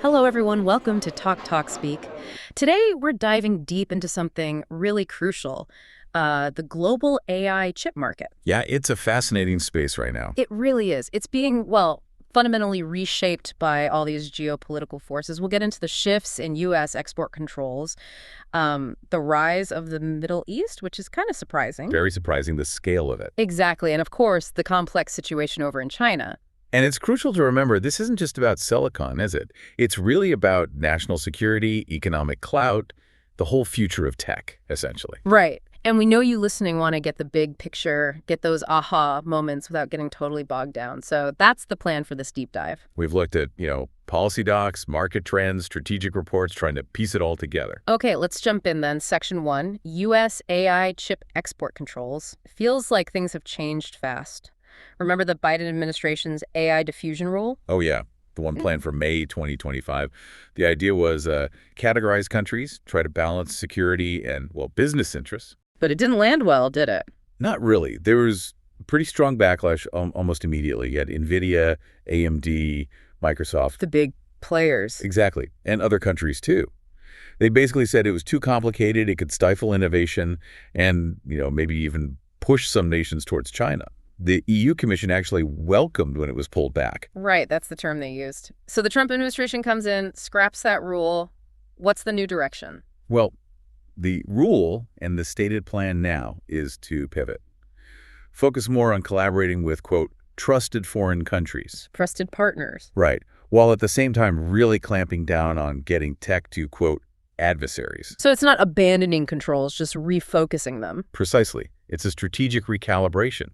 Hello, everyone. Welcome to Talk Talk Speak. Today, we're diving deep into something really crucial, the global AI chip market. Yeah, it's a fascinating space right now. It really is. It's being, well, fundamentally reshaped by all these geopolitical forces. We'll get into the shifts in U.S. export controls, the rise of the Middle East, which is kind of surprising. Very surprising, the scale of it. Exactly. And of course, the complex situation over in China. And it's crucial to remember this isn't just about silicon, is it? It's really about national security, economic clout, the whole future of tech, essentially. Right. And we know you listening want to get the big picture, get those aha moments without getting totally bogged down. So that's the plan for this deep dive. We've looked at, policy docs, market trends, strategic reports, trying to piece it all together. Okay, let's jump in then. Section 1, U.S. AI chip export controls. Feels like things have changed fast. Remember the Biden administration's AI diffusion rule? Oh, yeah. The one planned for May 2025. The idea was categorize countries, try to balance security and, business interests. But it didn't land well, did it? Not really. There was pretty strong backlash almost immediately. You had NVIDIA, AMD, Microsoft. The big players. Exactly. And other countries, too. They basically said it was too complicated, it could stifle innovation, and, maybe even push some nations towards China. The EU Commission actually welcomed when it was pulled back. Right, that's the term they used. So the Trump administration comes in, scraps that rule. What's the new direction? Well, the rule and the stated plan now is to pivot. Focus more on collaborating with, quote, trusted foreign countries. Trusted partners. Right, while at the same time really clamping down on getting tech to, quote, adversaries. So it's not abandoning controls, just refocusing them. Precisely. It's a strategic recalibration.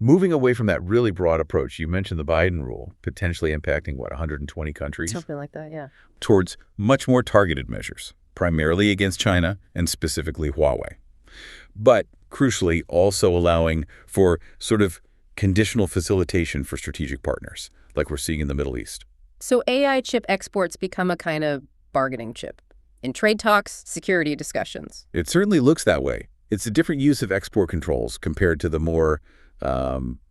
Moving away from that really broad approach, you mentioned the Biden rule, potentially impacting, 120 countries? Something like that, yeah. Towards much more targeted measures, primarily against China and specifically Huawei. But crucially, also allowing for sort of conditional facilitation for strategic partners, like we're seeing in the Middle East. So AI chip exports become a kind of bargaining chip in trade talks, security discussions. It certainly looks that way. It's a different use of export controls compared to the more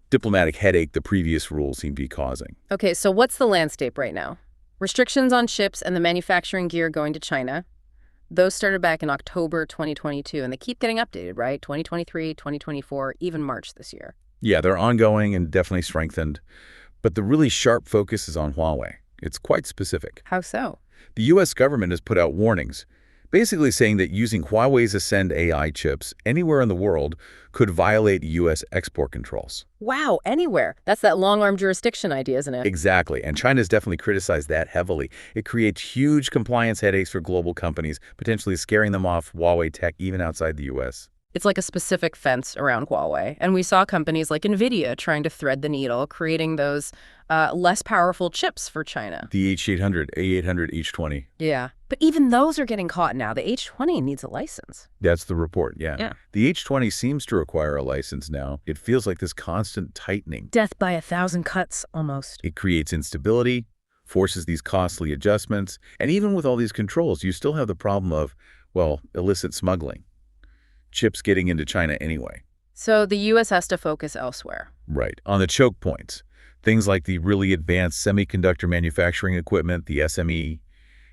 diplomatic headache the previous rules seem to be causing. Okay, so what's the landscape right now? Restrictions on chips and the manufacturing gear going to China. Those started back in October 2022, and they keep getting updated, right? 2023, 2024, even March this year. Yeah, they're ongoing and definitely strengthened. But the really sharp focus is on Huawei. It's quite specific. How so? The U.S. government has put out warnings, basically saying that using Huawei's Ascend AI chips anywhere in the world could violate U.S. export controls. Wow, anywhere. That's that long-arm jurisdiction idea, isn't it? Exactly, and China's definitely criticized that heavily. It creates huge compliance headaches for global companies, potentially scaring them off Huawei tech even outside the U.S. It's like a specific fence around Huawei. And we saw companies like NVIDIA trying to thread the needle, creating those less powerful chips for China. The H800, A800, H20. Yeah. But even those are getting caught now. The H20 needs a license. That's the report, yeah. Yeah. The H20 seems to require a license now. It feels like this constant tightening. Death by 1,000 cuts, almost. It creates instability, forces these costly adjustments, and even with all these controls, you still have the problem of, illicit smuggling. Chips getting into China anyway. So the U.S. has to focus elsewhere. Right. On the choke points, things like the really advanced semiconductor manufacturing equipment, the SME,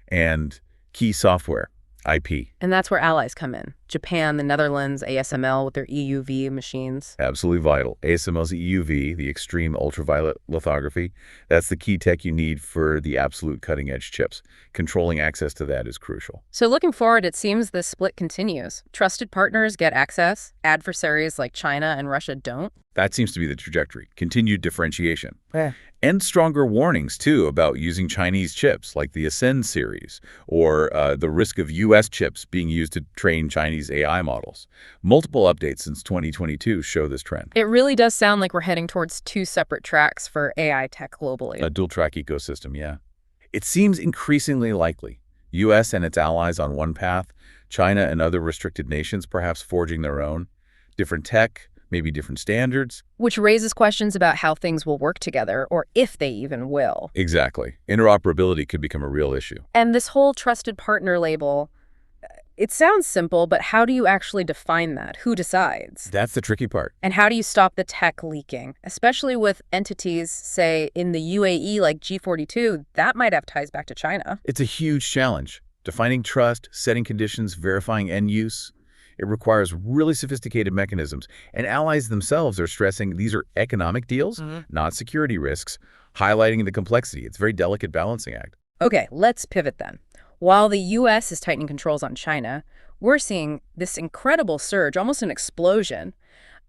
and key software, IP. And that's where allies come in. Japan, the Netherlands, ASML with their EUV machines. Absolutely vital. ASML's EUV, the extreme ultraviolet lithography, that's the key tech you need for the absolute cutting-edge chips. Controlling access to that is crucial. So looking forward, it seems this split continues. Trusted partners get access. Adversaries like China and Russia don't. That seems to be the trajectory. Continued differentiation. Yeah. And stronger warnings, too, about using Chinese chips like the Ascend series or the risk of U.S. chips being used to train Chinese AI models. Multiple updates since 2022 show this trend. It really does sound like we're heading towards two separate tracks for AI tech globally. A dual-track ecosystem, yeah. It seems increasingly likely. U.S. and its allies on one path, China and other restricted nations perhaps forging their own. Different tech, maybe different standards. Which raises questions about how things will work together, or if they even will. Exactly. Interoperability could become a real issue. And this whole trusted partner label, It sounds simple, but how do you actually define that? Who decides? That's the tricky part. And how do you stop the tech leaking? Especially with entities, say, in the UAE like G42, that might have ties back to China. It's a huge challenge. Defining trust, setting conditions, verifying end use. It requires really sophisticated mechanisms. And allies themselves are stressing these are economic deals, not security risks, highlighting the complexity. It's a very delicate balancing act. Okay, let's pivot then. While the U.S. is tightening controls on China, we're seeing this incredible surge, almost an explosion,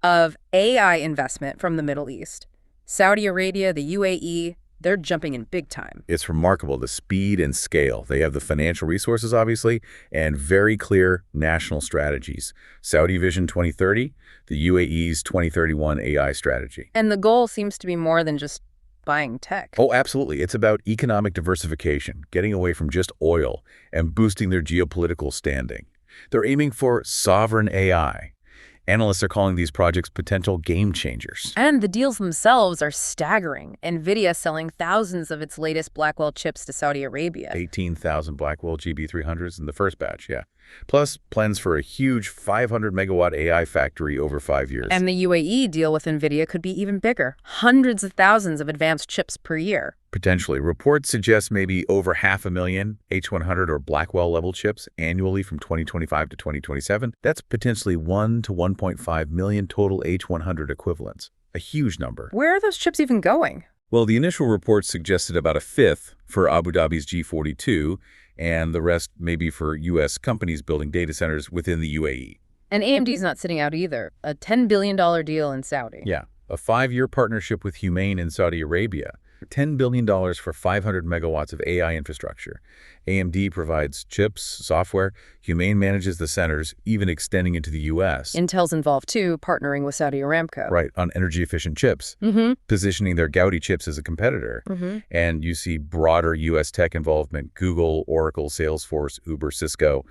of AI investment from the Middle East. Saudi Arabia, the UAE, they're jumping in big time. It's remarkable, the speed and scale. They have the financial resources, obviously, and very clear national strategies. Saudi Vision 2030, the UAE's 2031 AI strategy. And the goal seems to be more than just buying tech. Oh, absolutely. It's about economic diversification, getting away from just oil and boosting their geopolitical standing. They're aiming for sovereign AI. Analysts are calling these projects potential game changers. And the deals themselves are staggering. NVIDIA selling thousands of its latest Blackwell chips to Saudi Arabia. 18,000 Blackwell GB300s in the first batch, yeah. Plus, plans for a huge 500-megawatt AI factory over 5 years. And the UAE deal with NVIDIA could be even bigger. Hundreds of thousands of advanced chips per year. Potentially. Reports suggest maybe over 500,000 H100 or Blackwell-level chips annually from 2025 to 2027. That's potentially 1 to 1.5 million total H100 equivalents. A huge number. Where are those chips even going? Well, the initial reports suggested about a fifth for Abu Dhabi's G42, and the rest maybe for U.S. companies building data centers within the UAE. And AMD's not sitting out either. A $10 billion deal in Saudi. Yeah, a 5-year partnership with Humane in Saudi Arabia. $10 billion for 500 megawatts of AI infrastructure. AMD provides chips, software. Humane manages the centers, even extending into the U.S. Intel's involved too, partnering with Saudi Aramco. Right, on energy-efficient chips, positioning their Gaudi chips as a competitor. And you see broader U.S. tech involvement, Google, Oracle, Salesforce, Uber, Cisco.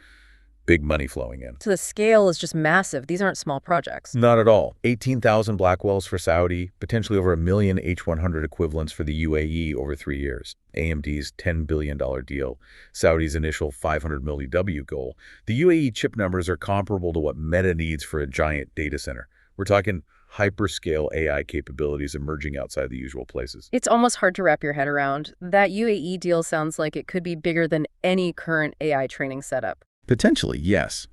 Big money flowing in. So the scale is just massive. These aren't small projects. Not at all. 18,000 Blackwells for Saudi, potentially over 1 million H100 equivalents for the UAE over 3 years. AMD's $10 billion deal, Saudi's initial 500 million W goal. The UAE chip numbers are comparable to what Meta needs for a giant data center. We're talking hyperscale AI capabilities emerging outside the usual places. It's almost hard to wrap your head around. That UAE deal sounds like it could be bigger than any current AI training setup. Potentially, yes.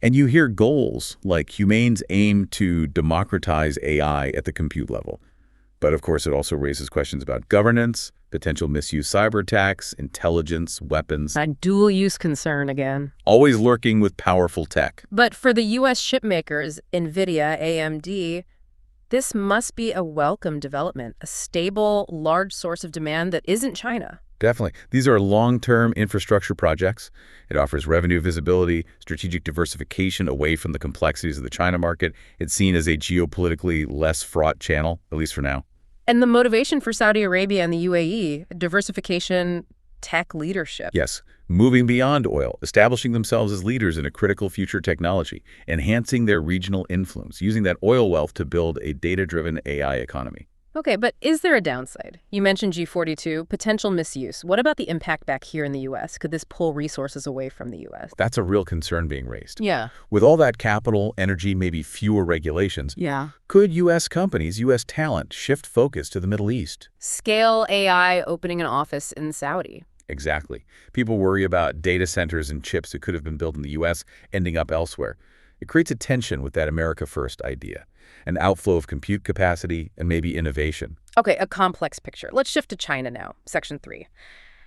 And you hear goals like Humane's aim to democratize AI at the compute level. But of course, it also raises questions about governance, potential misuse cyber attacks, intelligence, weapons. That dual-use concern again. Always lurking with powerful tech. But for the U.S. chip makers, NVIDIA, AMD, this must be a welcome development, a stable, large source of demand that isn't China. Definitely. These are long-term infrastructure projects. It offers revenue visibility, strategic diversification away from the complexities of the China market. It's seen as a geopolitically less fraught channel, at least for now. And the motivation for Saudi Arabia and the UAE, diversification, tech leadership. Yes, moving beyond oil, establishing themselves as leaders in a critical future technology, enhancing their regional influence, using that oil wealth to build a data-driven AI economy. Okay, but is there a downside? You mentioned G42, potential misuse. What about the impact back here in the U.S.? Could this pull resources away from the U.S.? That's a real concern being raised. Yeah. With all that capital, energy, maybe fewer regulations, could U.S. companies, U.S. talent shift focus to the Middle East? Scale AI opening an office in Saudi. Exactly. People worry about data centers and chips that could have been built in the U.S. ending up elsewhere. It creates a tension with that America First idea, an outflow of compute capacity and maybe innovation. Okay, a complex picture. Let's shift to China now, Section 3.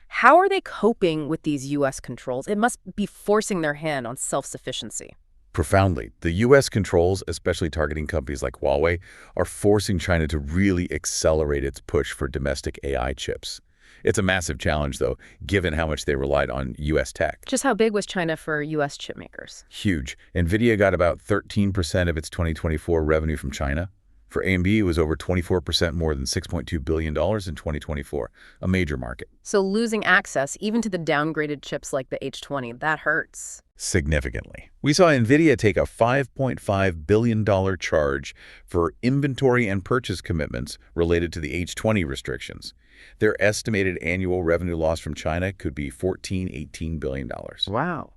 How are they coping with these U.S. controls? It must be forcing their hand on self-sufficiency. Profoundly. The U.S. controls, especially targeting companies like Huawei, are forcing China to really accelerate its push for domestic AI chips. It's a massive challenge, though, given how much they relied on U.S. tech. Just how big was China for U.S. chip makers? Huge. NVIDIA got about 13% of its 2024 revenue from China. For AMD, it was over 24% more than $6.2 billion in 2024, a major market. So losing access, even to the downgraded chips like the H20, that hurts. Significantly. We saw NVIDIA take a $5.5 billion charge for inventory and purchase commitments related to the H20 restrictions. Their estimated annual revenue loss from China could be $14–18 billion. Wow.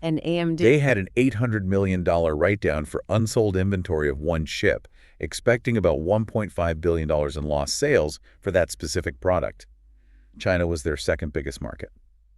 And AMD. They had an $800 million write-down for unsold inventory of one chip, expecting about $1.5 billion in lost sales for that specific product. China was their second biggest market.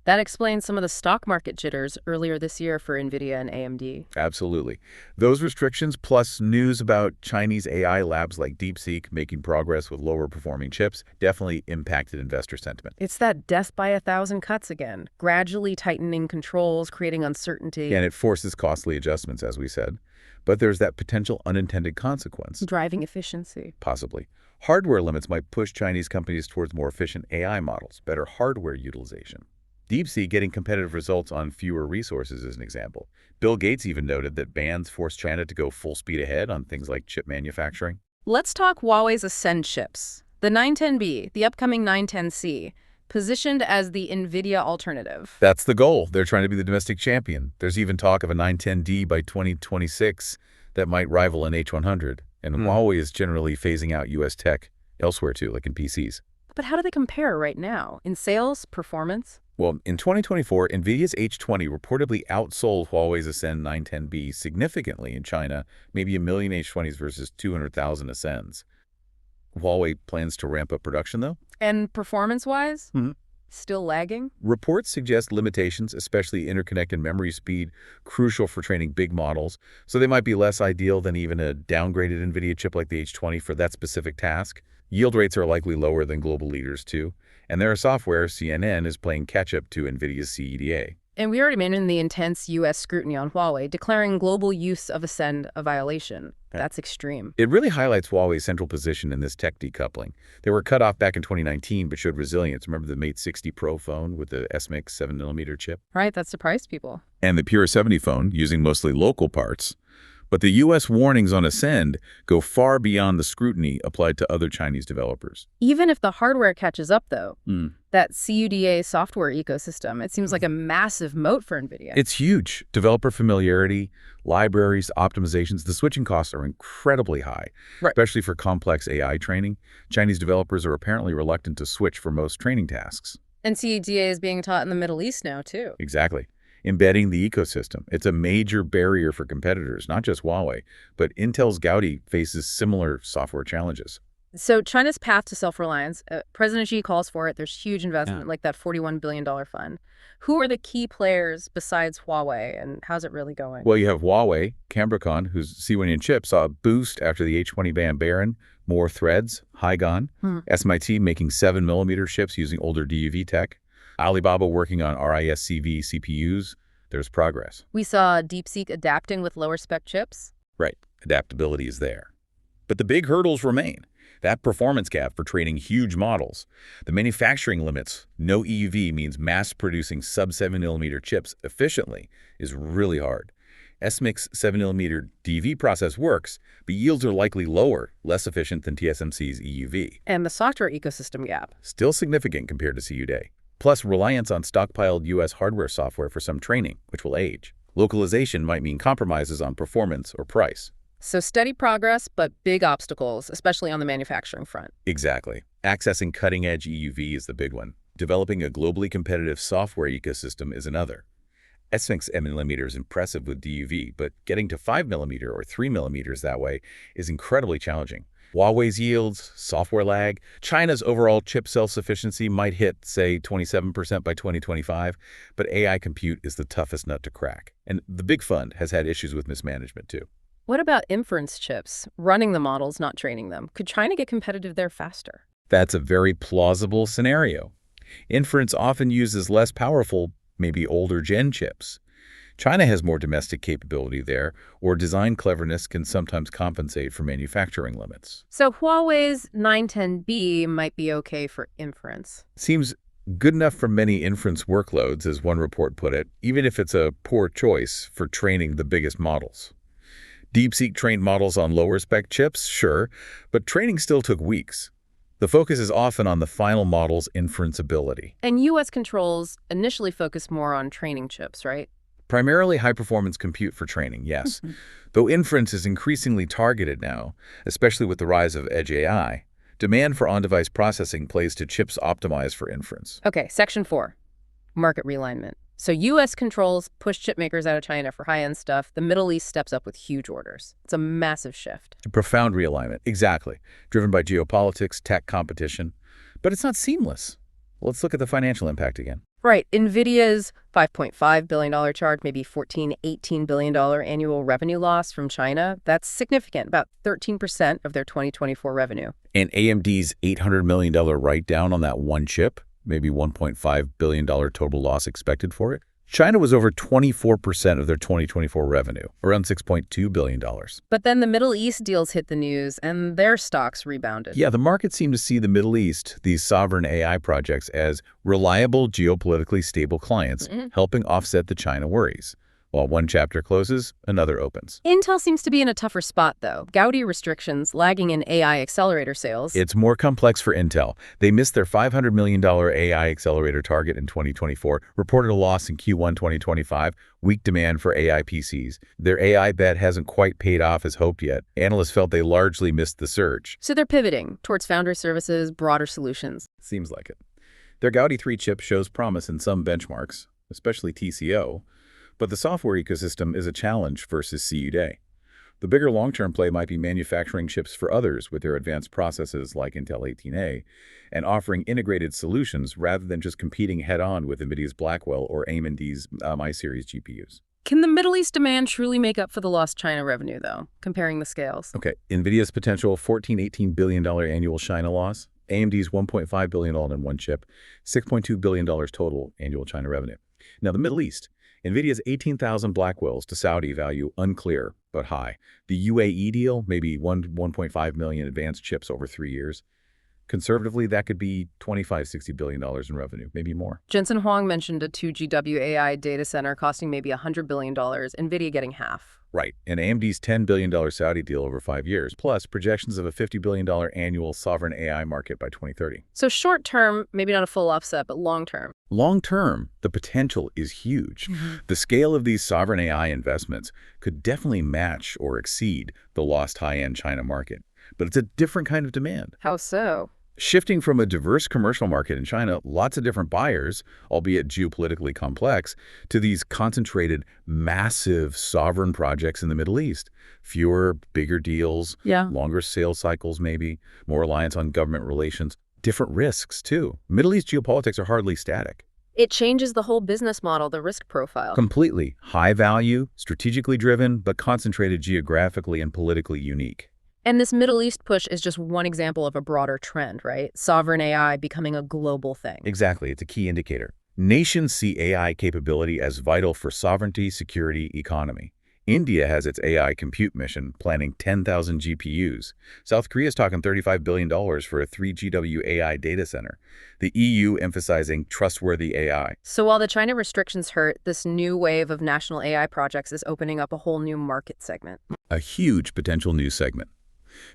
That explains some of the stock market jitters earlier this year for NVIDIA and AMD. Absolutely. Those restrictions, plus news about Chinese AI labs like DeepSeek making progress with lower-performing chips, definitely impacted investor sentiment. It's that death by 1,000 cuts again, gradually tightening controls, creating uncertainty. And it forces costly adjustments, as we said. But there's that potential unintended consequence. Driving efficiency. Possibly. Hardware limits might push Chinese companies towards more efficient AI models, better hardware utilization. DeepSeek getting competitive results on fewer resources is an example. Bill Gates even noted that bans force China to go full speed ahead on things like chip manufacturing. Let's talk Huawei's Ascend chips. The 910B, the upcoming 910C, positioned as the NVIDIA alternative. That's the goal. They're trying to be the domestic champion. There's even talk of a 910D by 2026 that might rival an H100. And Huawei is generally phasing out U.S. tech elsewhere too, like in PCs. But how do they compare right now? In sales, performance? Well, in 2024, NVIDIA's H20 reportedly outsold Huawei's Ascend 910B significantly in China, maybe 1 million H20s versus 200,000 Ascends. Huawei plans to ramp up production, though? And performance-wise? Still lagging? Reports suggest limitations, especially interconnect and memory speed, crucial for training big models, so they might be less ideal than even a downgraded NVIDIA chip like the H20 for that specific task. Yield rates are likely lower than global leaders, too. And their software, CNN, is playing catch-up to NVIDIA's CEDA. And we already mentioned the intense U.S. scrutiny on Huawei, declaring global use of Ascend a violation. That's extreme. It really highlights Huawei's central position in this tech decoupling. They were cut off back in 2019, but showed resilience. Remember the Mate 60 Pro phone with the S-Mix 7mm chip? Right, that surprised people. And the Pure 70 phone, using mostly local parts. But the U.S. warnings on Ascend go far beyond the scrutiny applied to other Chinese developers. Even if the hardware catches up, though, that CUDA software ecosystem, it seems like a massive moat for NVIDIA. It's huge. Developer familiarity, libraries, optimizations, the switching costs are incredibly high, especially for complex AI training. Chinese developers are apparently reluctant to switch for most training tasks. And CUDA is being taught in the Middle East now, too. Exactly. Embedding the ecosystem. It's a major barrier for competitors, not just Huawei, but Intel's Gaudi faces similar software challenges. So China's path to self-reliance, President Xi calls for it. There's huge investment, like that $41 billion fund. Who are the key players besides Huawei, and how's it really going? Well, you have Huawei, Cambricon, whose C1N chip saw a boost after the H20 Van Baron, more threads, Hygon, SMIT making 7mm chips using older DUV tech, Alibaba working on RISC-V CPUs. There's progress. We saw DeepSeek adapting with lower spec chips. Right. Adaptability is there. But the big hurdles remain. That performance gap for training huge models. The manufacturing limits, no EUV means mass-producing sub-7mm chips efficiently, is really hard. SMIC's 7mm DV process works, but yields are likely lower, less efficient than TSMC's EUV. And the software ecosystem gap. Still significant compared to CUDA. Plus reliance on stockpiled U.S. hardware software for some training, which will age. Localization might mean compromises on performance or price. So steady progress, but big obstacles, especially on the manufacturing front. Exactly. Accessing cutting-edge EUV is the big one. Developing a globally competitive software ecosystem is another. SMIC's mm is impressive with DUV, but getting to 5mm or 3mm that way is incredibly challenging. Huawei's yields, software lag, China's overall chip self-sufficiency might hit, say, 27% by 2025, but AI compute is the toughest nut to crack. And the big fund has had issues with mismanagement, too. What about inference chips? Running the models, not training them. Could China get competitive there faster? That's a very plausible scenario. Inference often uses less powerful, maybe older gen chips. China has more domestic capability there, or design cleverness can sometimes compensate for manufacturing limits. So Huawei's 910B might be okay for inference. Seems good enough for many inference workloads, as one report put it, even if it's a poor choice for training the biggest models. DeepSeek trained models on lower spec chips, sure, but training still took weeks. The focus is often on the final model's inference ability. And U.S. controls initially focused more on training chips, right? Primarily high-performance compute for training, yes. Though inference is increasingly targeted now, especially with the rise of edge AI, demand for on-device processing plays to chips optimized for inference. Okay, Section 4, market realignment. So U.S. controls push chip makers out of China for high-end stuff. The Middle East steps up with huge orders. It's a massive shift. A profound realignment, exactly, driven by geopolitics, tech competition. But it's not seamless. Let's look at the financial impact again. Right. NVIDIA's $5.5 billion charge, maybe $14, $18 billion annual revenue loss from China. That's significant, about 13% of their 2024 revenue. And AMD's $800 million write-down on that one chip, maybe $1.5 billion total loss expected for it. China was over 24% of their 2024 revenue, around $6.2 billion. But then the Middle East deals hit the news, and their stocks rebounded. Yeah, the market seemed to see the Middle East, these sovereign AI projects, as reliable, geopolitically stable clients, helping offset the China worries. While one chapter closes, another opens. Intel seems to be in a tougher spot, though. Gaudi restrictions lagging in AI accelerator sales. It's more complex for Intel. They missed their $500 million AI accelerator target in 2024, reported a loss in Q1 2025, weak demand for AI PCs. Their AI bet hasn't quite paid off as hoped yet. Analysts felt they largely missed the surge. So they're pivoting towards foundry services, broader solutions. Seems like it. Their Gaudi 3 chip shows promise in some benchmarks, especially TCO, but the software ecosystem is a challenge versus CUDA. The bigger long-term play might be manufacturing chips for others with their advanced processes like Intel 18A and offering integrated solutions rather than just competing head-on with NVIDIA's Blackwell or AMD's iSeries GPUs. Can the Middle East demand truly make up for the lost China revenue, though, comparing the scales? Okay, NVIDIA's potential $14–18 billion annual China loss, AMD's $1.5 billion in one chip, $6.2 billion total annual China revenue. Now, the Middle East. NVIDIA's 18,000 Blackwells to Saudi value unclear, but high. The UAE deal, maybe 1.5 million advanced chips over 3 years. Conservatively, that could be $25–60 billion in revenue, maybe more. Jensen Huang mentioned a 2 GW AI data center costing maybe $100 billion, NVIDIA getting half. Right, and AMD's $10 billion Saudi deal over 5 years, plus projections of a $50 billion annual sovereign AI market by 2030. So short term, maybe not a full offset, but long term. Long term, the potential is huge. The scale of these sovereign AI investments could definitely match or exceed the lost high-end China market. But it's a different kind of demand. How so? Shifting from a diverse commercial market in China, lots of different buyers, albeit geopolitically complex, to these concentrated, massive sovereign projects in the Middle East. Fewer, bigger deals, longer sales cycles maybe, more reliance on government relations, different risks too. Middle East geopolitics are hardly static. It changes the whole business model, the risk profile. Completely. High value, strategically driven, but concentrated geographically and politically unique. And this Middle East push is just one example of a broader trend, right? Sovereign AI becoming a global thing. Exactly. It's a key indicator. Nations see AI capability as vital for sovereignty, security, economy. India has its AI compute mission, planning 10,000 GPUs. South Korea is talking $35 billion for a 3 GW AI data center. The EU emphasizing trustworthy AI. So while the China restrictions hurt, this new wave of national AI projects is opening up a whole new market segment. A huge potential new segment.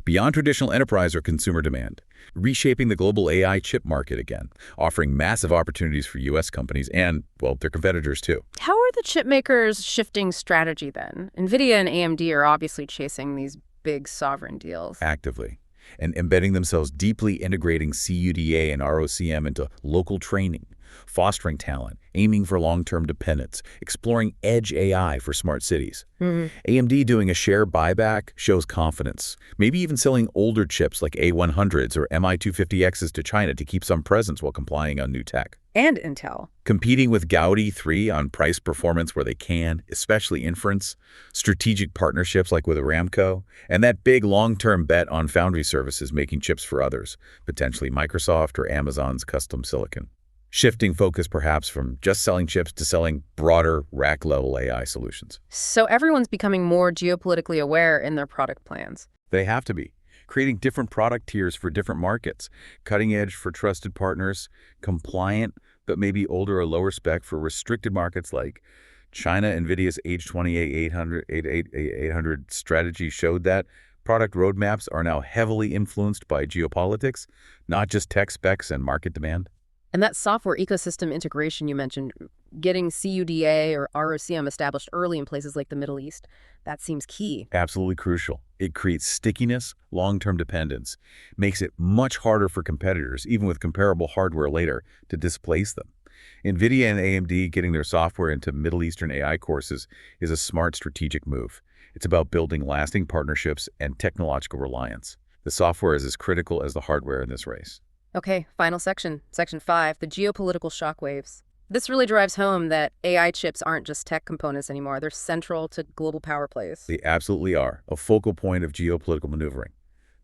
Beyond traditional enterprise or consumer demand, reshaping the global AI chip market again, offering massive opportunities for U.S. companies and, well, their competitors too. How are the chip makers shifting strategy then? NVIDIA and AMD are obviously chasing these big sovereign deals. Actively. And embedding themselves deeply integrating CUDA and ROCm into local training, fostering talent, aiming for long-term dependence, exploring edge AI for smart cities. AMD doing a share buyback shows confidence, maybe even selling older chips like A100s or MI250Xs to China to keep some presence while complying on new tech. And Intel. Competing with Gaudi 3 on price performance where they can, especially inference, strategic partnerships like with Aramco, and that big long-term bet on foundry services making chips for others, potentially Microsoft or Amazon's custom silicon. Shifting focus perhaps from just selling chips to selling broader rack-level AI solutions. So everyone's becoming more geopolitically aware in their product plans. They have to be. Creating different product tiers for different markets, cutting edge for trusted partners, compliant but maybe older or lower spec for restricted markets like China. NVIDIA's H28 800 strategy showed that. Product roadmaps are now heavily influenced by geopolitics, not just tech specs and market demand. And that software ecosystem integration you mentioned, getting CUDA or ROCm established early in places like the Middle East, that seems key. Absolutely crucial. It creates stickiness, long-term dependence, makes it much harder for competitors, even with comparable hardware later, to displace them. NVIDIA and AMD getting their software into Middle Eastern AI courses is a smart strategic move. It's about building lasting partnerships and technological reliance. The software is as critical as the hardware in this race. Okay, final section. Section 5, the geopolitical shockwaves. This really drives home that AI chips aren't just tech components anymore. They're central to global power plays. They absolutely are a focal point of geopolitical maneuvering.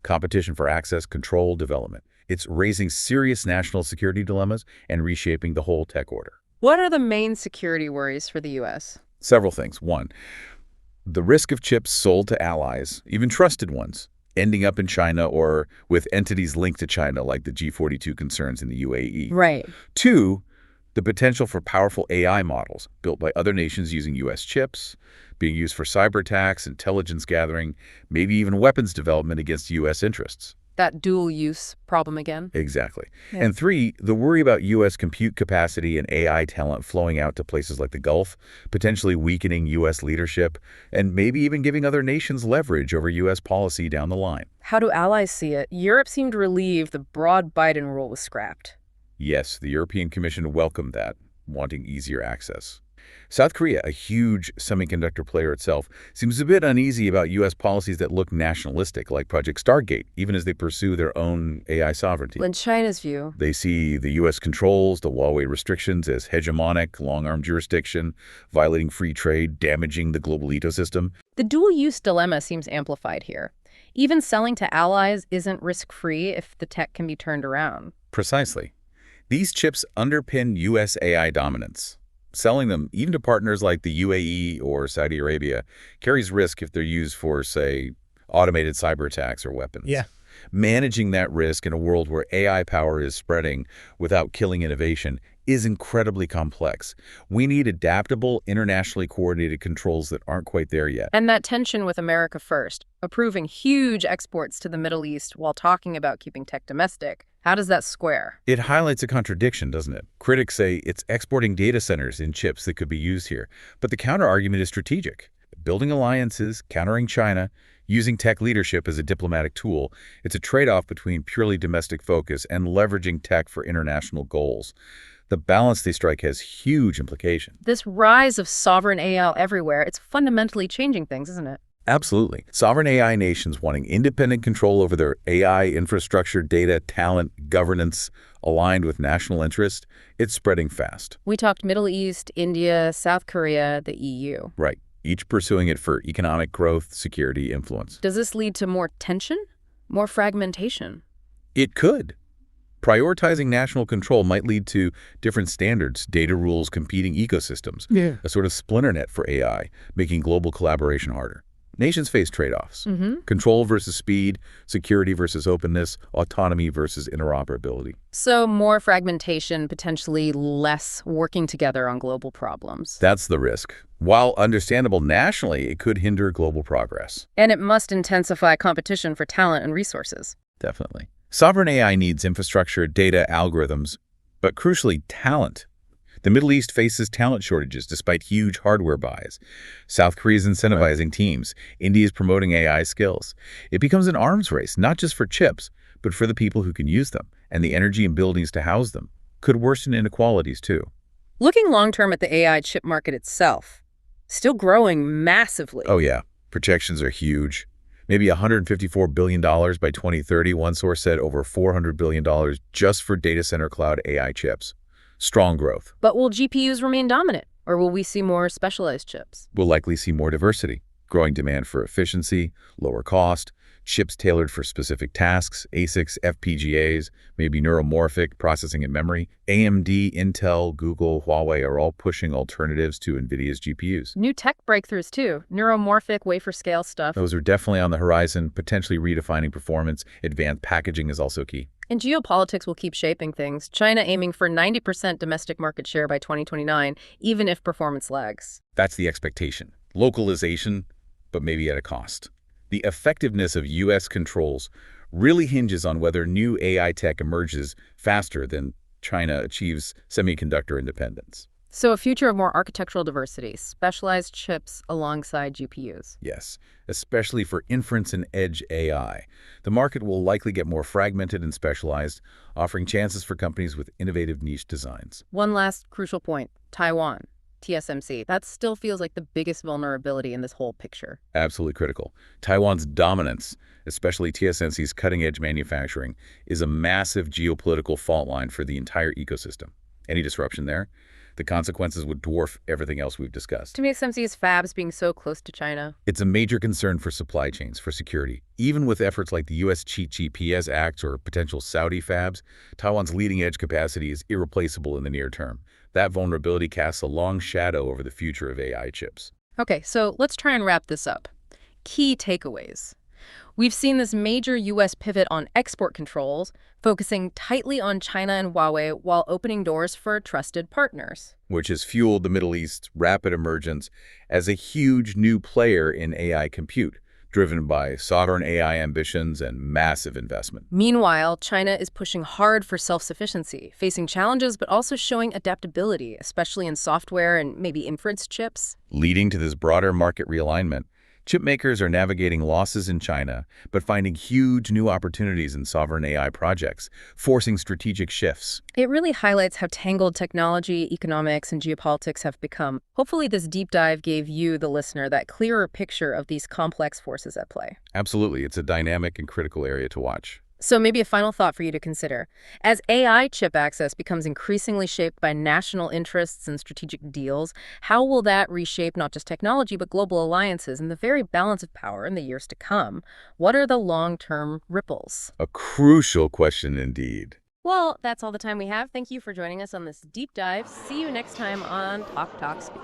Competition for access, control, development. It's raising serious national security dilemmas and reshaping the whole tech order. What are the main security worries for the U.S.? Several things. One, the risk of chips sold to allies, even trusted ones, ending up in China or with entities linked to China like the G42 concerns in the UAE. Right. Two, the potential for powerful AI models built by other nations using U.S. chips, being used for cyber attacks, intelligence gathering, maybe even weapons development against U.S. interests. That dual-use problem again? Exactly. Yeah. And three, the worry about U.S. compute capacity and AI talent flowing out to places like the Gulf, potentially weakening U.S. leadership, and maybe even giving other nations leverage over U.S. policy down the line. How do allies see it? Europe seemed relieved the broad Biden rule was scrapped. Yes, the European Commission welcomed that, wanting easier access. South Korea, a huge semiconductor player itself, seems a bit uneasy about U.S. policies that look nationalistic, like Project Stargate, even as they pursue their own AI sovereignty. In China's view, They see the U.S. controls, the Huawei restrictions as hegemonic, long-arm jurisdiction, violating free trade, damaging the global ecosystem. the dual-use dilemma seems amplified here. Even selling to allies isn't risk-free if the tech can be turned around. Precisely. These chips underpin U.S. AI dominance. Selling them, even to partners like the UAE or Saudi Arabia, carries risk if they're used for, say, automated cyber attacks or weapons. Yeah. Managing that risk in a world where AI power is spreading without killing innovation is incredibly complex. We need adaptable, internationally coordinated controls that aren't quite there yet. And that tension with America first, approving huge exports to the Middle East while talking about keeping tech domestic. How does that square? It highlights a contradiction, doesn't it? Critics say it's exporting data centers in chips that could be used here. But the counter-argument is strategic. Building alliances, countering China, using tech leadership as a diplomatic tool, it's a trade-off between purely domestic focus and leveraging tech for international goals. The balance they strike has huge implications. This rise of sovereign AI everywhere, it's fundamentally changing things, isn't it? Absolutely. Sovereign AI nations wanting independent control over their AI infrastructure, data, talent, governance, aligned with national interest, it's spreading fast. We talked Middle East, India, South Korea, the EU. Right. Each pursuing it for economic growth, security, influence. Does this lead to more tension? More fragmentation? It could. Prioritizing national control might lead to different standards, data rules, competing ecosystems, a sort of splinter net for AI, making global collaboration harder. Nations face trade-offs. Control versus speed, security versus openness, autonomy versus interoperability. So more fragmentation, potentially less working together on global problems. That's the risk. While understandable nationally, it could hinder global progress. And it must intensify competition for talent and resources. Definitely. Sovereign AI needs infrastructure, data, algorithms, but crucially, talent. The Middle East faces talent shortages despite huge hardware buys. South Korea is incentivizing teams. India is promoting AI skills. It becomes an arms race, not just for chips, but for the people who can use them, and the energy and buildings to house them. Could worsen inequalities, too. Looking long-term at the AI chip market itself, still growing massively. Oh, yeah. Projections are huge. Maybe $154 billion by 2030. One source said over $400 billion just for data center cloud AI chips. Strong growth. But will GPUs remain dominant, or will we see more specialized chips? We'll likely see more diversity, growing demand for efficiency, lower cost, chips tailored for specific tasks, ASICs, FPGAs, maybe neuromorphic processing and memory. AMD, Intel, Google, Huawei are all pushing alternatives to NVIDIA's GPUs. New tech breakthroughs, too. Neuromorphic, wafer-scale stuff. Those are definitely on the horizon, potentially redefining performance. Advanced packaging is also key. And geopolitics will keep shaping things. China aiming for 90% domestic market share by 2029, even if performance lags. That's the expectation. Localization, but maybe at a cost. The effectiveness of U.S. controls really hinges on whether new AI tech emerges faster than China achieves semiconductor independence. So a future of more architectural diversity, specialized chips alongside GPUs. Yes, especially for inference and edge AI. The market will likely get more fragmented and specialized, offering chances for companies with innovative niche designs. One last crucial point, Taiwan, TSMC. That still feels like the biggest vulnerability in this whole picture. Absolutely critical. Taiwan's dominance, especially TSMC's cutting-edge manufacturing, is a massive geopolitical fault line for the entire ecosystem. Any disruption there, the consequences would dwarf everything else we've discussed. TSMC's fabs being so close to China. It's a major concern for supply chains, for security. Even with efforts like the U.S. Cheat GPS Act or potential Saudi fabs, Taiwan's leading-edge capacity is irreplaceable in the near term. That vulnerability casts a long shadow over the future of AI chips. Okay, so let's try and wrap this up. Key takeaways. We've seen this major U.S. pivot on export controls, focusing tightly on China and Huawei while opening doors for trusted partners. Which has fueled the Middle East's rapid emergence as a huge new player in AI compute, driven by sovereign AI ambitions and massive investment. Meanwhile, China is pushing hard for self-sufficiency, facing challenges but also showing adaptability, especially in software and maybe inference chips. Leading to this broader market realignment, chip makers are navigating losses in China, but finding huge new opportunities in sovereign AI projects, forcing strategic shifts. It really highlights how tangled technology, economics, and geopolitics have become. Hopefully this deep dive gave you, the listener, that clearer picture of these complex forces at play. Absolutely, it's a dynamic and critical area to watch. So maybe a final thought for you to consider. As AI chip access becomes increasingly shaped by national interests and strategic deals, how will that reshape not just technology but global alliances and the very balance of power in the years to come? What are the long-term ripples? A crucial question indeed. Well, that's all the time we have. Thank you for joining us on this deep dive. See you next time on Talk Talk Speak.